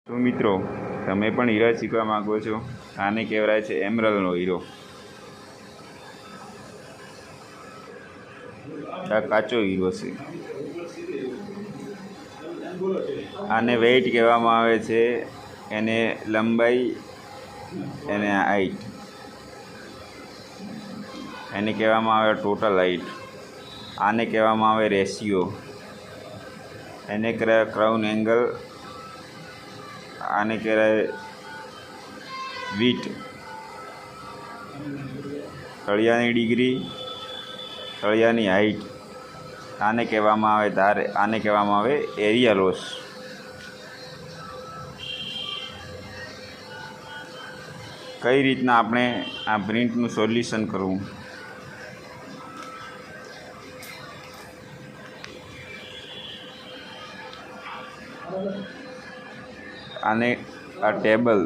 તો મિત્રો, તમે પણ હીરા શીખવા માગો છો? આને કહેવાય છે એમરલ્ડનો હીરો. આ કાચો હીરો છે. આને વેઇટ કહેવામાં આવે છે, એને લંબાઈ, એને હાઈટ, એને કહેવામાં આવે ટોટલ હાઈટ. આને કહેવામાં આવે રેશિયો, એને કહેવાય ક્રાઉન એંગલ, આને કહેવાય વીટ, તળિયાની ડિગ્રી, તળિયાની હાઈટ. આને કહેવામાં આવે ધાર, આને કહેવામાં આવે એરિયા લોસ. કઈ રીતના આપણે આ પ્રિન્ટનું સોલ્યુશન કરવું? આને આ ટેબલ